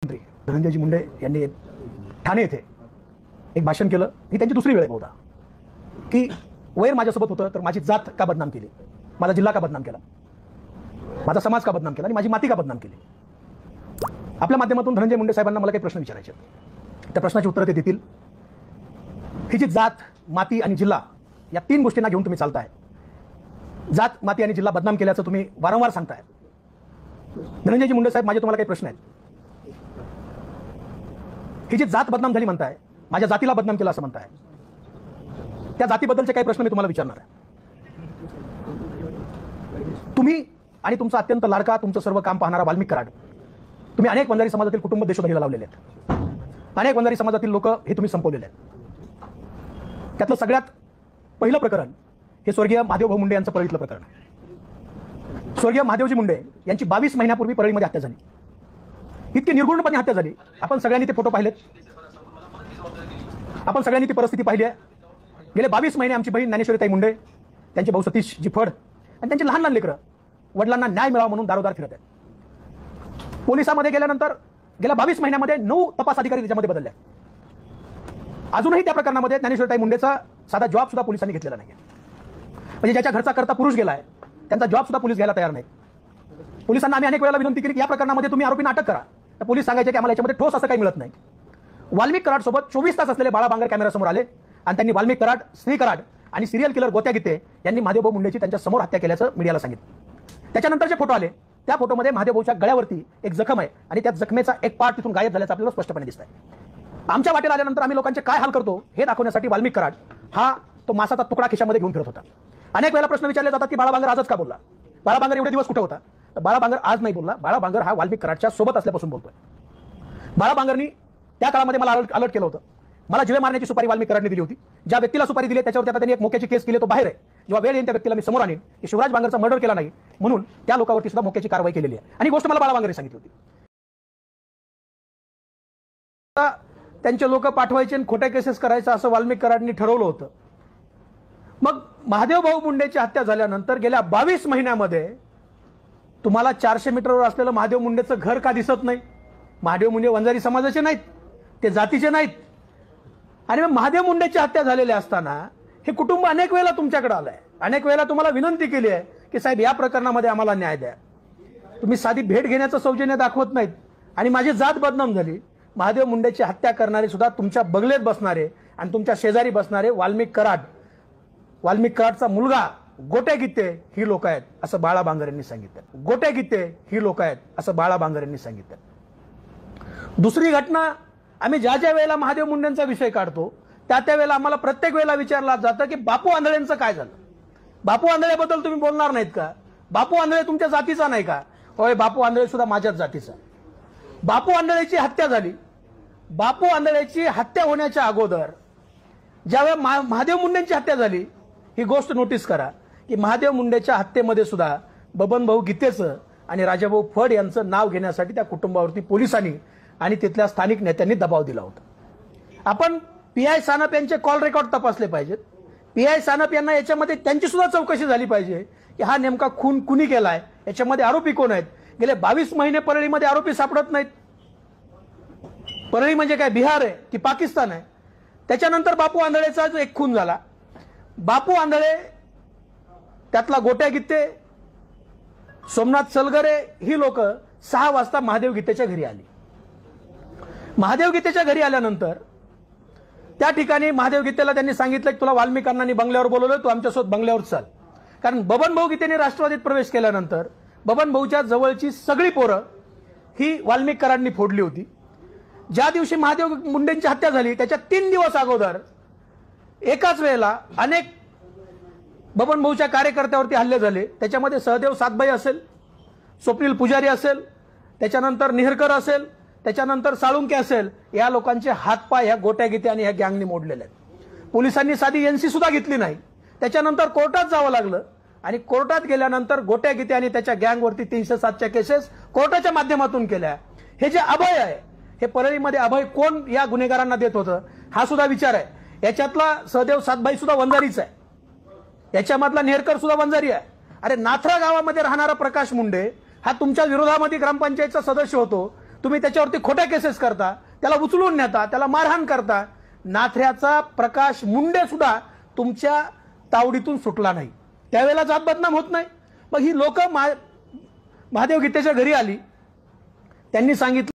मंत्री धनंजयजी मुंडे यांनी ठाणे येथे एक भाषण केलं. ही त्यांची दुसरी वेळ आहे बहुधा, की वैर माझ्यासोबत होतं तर माझी जात का बदनाम केली, माझा जिल्हा का बदनाम केला, माझा समाज का बदनाम केला आणि माझी माती का बदनाम केली. आपल्या माध्यमातून धनंजय मुंडे साहेबांना मला काही प्रश्न विचारायचे आहेत. त्या प्रश्नाची उत्तरं ते देतील. ही जी जात, माती आणि जिल्हा या तीन गोष्टींना घेऊन तुम्ही चालताय. जात, माती आणि जिल्हा बदनाम केल्याचं तुम्ही वारंवार सांगताय. धनंजयजी मुंडे साहेब, माझे तुम्हाला काही प्रश्न आहेत. ही जी जात बदनाम झाली म्हणताय, माझ्या जातीला बदनाम केलं असं म्हणताय, त्या जातीबद्दलचे काही प्रश्न मी तुम्हाला विचारणार आहे. तुम्ही आणि तुमचा अत्यंत लाडका, तुमचं सर्व काम पाहणारा वाल्मिक कराड, तुम्ही अनेक वंजारी समाजातील कुटुंब देशोधडीला लावलेले आहेत. अनेक वंजारी समाजातील लोक हे तुम्ही संपवलेले आहेत. त्यातलं सगळ्यात पहिलं प्रकरण हे स्वर्गीय महादेवभाऊ मुंडे यांचं परळीतलं प्रकरण आहे. स्वर्गीय महादेवजी मुंडे यांची 22 महिन्यापूर्वी परळीमध्ये हत्या झाली. इतकी निर्घृणपणे हत्या झाली. आपण सगळ्यांनी ते फोटो पाहिलेत, आपण सगळ्यांनी ती परिस्थिती पाहिली आहे. गेले 22 महिने आमची बहीण ज्ञानेश्वरीताई मुंडे, त्यांचे भाऊ सतीशजी फड आणि त्यांची लहान लहान लेकरं वडिलांना न्याय मिळावा म्हणून दारोदार फिरत आहेत. पोलिसांमध्ये गेल्यानंतर गेल्या 22 महिन्यामध्ये 9 तपास अधिकारी त्याच्यामध्ये बदलले. अजूनही त्या प्रकरणामध्ये ज्ञानेश्वरीताई मुंडेचा साधा जॉब सुद्धा पोलिसांनी घेतलेला नाही. म्हणजे ज्याच्या घरचा करता पुरुष गेलाय त्यांचा जॉब सुद्धा पोलीस घ्यायला तयार नाहीत. पोलिसांना आम्ही अनेक वेळेला विनंती केली की या प्रकरणामध्ये तुम्ही आरोपींना अटक करा. तर पोलीस सांगायचे की आम्हाला याच्यामध्ये ठोस असं काही मिळत नाही. वाल्मिक कराड सोबत 24 तास असलेले बाळा बांगर कॅमेऱ्यासमोर आले आणि त्यांनी वाल्मिक कराड, श्री कराड आणि सिरियल किलर गोत्या गीते यांनी महादेवभाऊ मुंडेची त्यांच्या समोर हत्या केल्याचं मीडियाला सांगितलं. त्याच्यानंतर जे फोटो आले त्या फोटोमध्ये महादेवभाऊच्या गळ्यावरती एक जखम आहे आणि त्या जखमेचा एक पार्ट तिथून गायब झाल्याचं आपल्याला स्पष्टपणे दिसत आहे. आमच्या वाटेला आल्यानंतर आम्ही लोकांचे काय हाल करतो हे दाखवण्यासाठी वाल्मिक कराड हा तो मासाचा तुकडा खिशामध्ये घेऊन फिरत होता. अनेक वेळेला प्रश्न विचारले जातात की बाळा बांगर आजच का बोलला, बाळा बांगर एवढे दिवस कुठे होता. तर बाळा बांगर आज नाही बोलला. बाळा बांगर हा वाल्मिक कराडच्या सोबत असल्यापासून बोलतोय. बाळा बांगरनी त्या काळामध्ये मला अलर्ट केलं होतं. मला जीवे मारण्याची सुपारी वाल्मिक कराडने दिली होती. ज्या व्यक्तीला सुपारी दिली त्याच्यावर आता त्यांनी एक मोक्याची केस केली, तो बाहेर आहे. जेव्हा वेळ येईल त्या व्यक्तीला मी समोर आणीन की शिवराज बांगरचा मर्डर केला नाही म्हणून त्या लोकांवरती सुद्धा मोक्याची कारवाई केलेली आहे. आणि गोष्ट मला बाळा बांगरने सांगितली होती. त्यांचे लोक पाठवायचे आणि खोट्या केसेस करायचं असं वाल्मिक कराडनी ठरवलं होतं. मग महादेवभाऊ मुंडेची हत्या झाल्यानंतर गेल्या 22 महिन्यामध्ये तुम्हाला 400 मीटरवर असलेलं महादेव मुंडेचं घर का दिसत नाही. महादेव मुंडे वंजारी समाजाचे नाहीत, ते जातीचे नाहीत. आणि मग महादेव मुंडेची हत्या झालेली असताना हे कुटुंब अनेक वेळेला तुमच्याकडे आलंय, अनेक वेळेला तुम्हाला विनंती केली आहे की साहेब या प्रकरणामध्ये आम्हाला न्याय द्या. तुम्ही साधी भेट घेण्याचं सौजन्य दाखवत नाहीत आणि माझी जात बदनाम झाली. महादेव मुंडेची हत्या करणारे सुद्धा तुमच्या बगलेत बसणारे आणि तुमच्या शेजारी बसणारे वाल्मिक कराडचा मुलगा गोट्या गीते ही लोक आहेत असं बाळा बांगर यांनी सांगितलं. गोट्या गीते ही लोक आहेत असं बाळा बांगर यांनी सांगितलं. दुसरी घटना, आम्ही ज्या ज्या वेळेला महादेव मुंडेंचा विषय काढतो त्या वेळेला आम्हाला प्रत्येक वेळेला विचारलं जातं की बापू आंधळेंचं काय झालं. बापू आंधळेबद्दल तुम्ही बोलणार नाहीत का. बापू आंधळे तुमच्या जातीचा नाही का. होय, बापू आंधळे सुद्धा माझ्याच जातीचा. बापू आंधळेची हत्या झाली. बापू आंधळेची हत्या होण्याच्या अगोदर ज्यावेळेला महादेव मुंडेंची हत्या झाली, ही गोष्ट नोटीस करा की महादेव मुंडेच्या हत्येमध्ये सुद्धा बबनभाऊ गीतेचं आणि राजाभाऊ फड यांचं नाव घेण्यासाठी त्या कुटुंबावरती पोलिसांनी आणि तिथल्या स्थानिक नेत्यांनी दबाव दिला होता. आपण पीआय सानप यांचे कॉल रेकॉर्ड तपासले पाहिजेत. पीआय सानप यांना याच्यामध्ये त्यांची सुद्धा चौकशी झाली पाहिजे की हा नेमका खून कुणी केलाय, याच्यामध्ये आरोपी कोण आहेत. गेले 22 महिने परळीमध्ये आरोपी सापडत नाहीत. परळी म्हणजे काय बिहार आहे की पाकिस्तान आहे. त्याच्यानंतर बापू आंधळेचा जो एक खून झाला, बापू आंधळे त्यातला गोट्या गीते, सोमनाथ सलगरे ही लोक 6 वाजता महादेव गीतेच्या घरी आली. महादेव गीतेच्या घरी आल्यानंतर त्या ठिकाणी महादेव गीतेला त्यांनी सांगितलं की तुला वाल्मिकांनी बंगल्यावर बोलवलं, तू आमच्यासोबत बंगल्यावर चाल. कारण बबनभाऊ गीतेने राष्ट्रवादीत प्रवेश केल्यानंतर बबनभाऊच्या जवळची सगळी पोरं ही वाल्मिक कराडनी फोडली होती. ज्या दिवशी महादेव मुंडेंची हत्या झाली त्याच्या 3 दिवस अगोदर एकाच वेळेला अनेक बबनभाऊच्या कार्यकर्त्यावरती हल्ले झाले. त्याच्यामध्ये सहदेव सातबाई असेल, स्वप्नील पुजारी असेल, त्याच्यानंतर निहरकर असेल, त्याच्यानंतर साळुंके असेल. या लोकांचे हातपाय ह्या गोट्या गीते आणि ह्या गँगनी मोडलेले आहेत. पोलिसांनी साधी एनसी सुद्धा घेतली नाही. त्याच्यानंतर कोर्टात जावं लागलं आणि कोर्टात गेल्यानंतर गोट्या गीते आणि त्याच्या गँगवरती 307च्या केसेस कोर्टाच्या माध्यमातून केल्या. हे जे अभय आहे, हे परळीमध्ये अभय कोण या गुन्हेगारांना देत होतं हा सुद्धा विचार आहे. याच्यातला सहदेव सातबाई सुद्धा वंजारीच आहे, याच्यामधला नेहरकर सुद्धा वंजारी आहे. अरे नाथरा गावामध्ये राहणारा प्रकाश मुंडे हा तुमच्या विरोधामध्ये ग्रामपंचायतचा सदस्य होतो. तुम्ही त्याच्यावरती खोट्या केसेस करता, त्याला उचलून नेता, त्याला मारहाण करता. नाथऱ्याचा प्रकाश मुंडे सुद्धा तुमच्या तावडीतून सुटला नाही, त्यावेळेला जात बदनाम होत नाही. मग ही लोक महादेव गीतेच्या घरी आली, त्यांनी सांगितलं